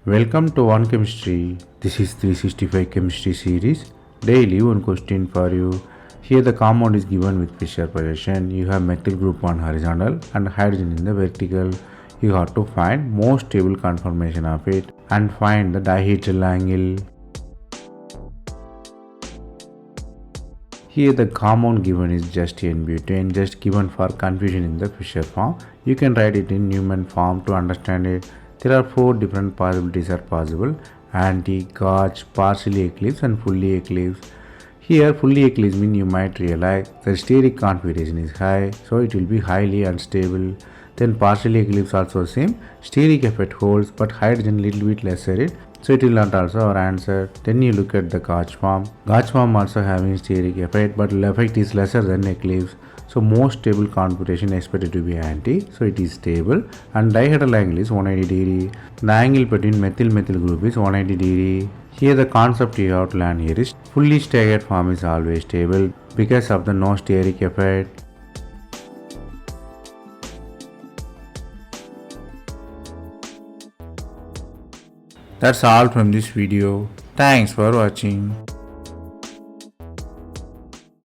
Welcome to One Chemistry. This is 365 chemistry series. Daily one question for you. Here the compound is given with Fischer projection. You have methyl group on horizontal and hydrogen in the vertical. You have to find most stable conformation of it and find the dihedral angle. Here the compound given is just N-butane, just given for confusion in the Fischer form. You can write it in Newman form to understand it. There are 4 different possibilities are possible: anti, gauche, partially eclipsed and fully eclipsed. Here fully eclipsed means you might realize the steric configuration is high, so it will be highly unstable. Then partially eclipsed also same, steric effect holds but hydrogen little bit lesser it, so it will not also our answer. Then you look at the Gauche form. Gauche form also having steric effect, but effect is lesser than eclipse. So most stable configuration expected to be anti, so it is stable, and dihedral angle is 180 degree. The angle between methyl group is 180 degree. Here the concept you have to learn here is fully staggered form is always stable because of the no steric effect. That's all from this video. Thanks for watching.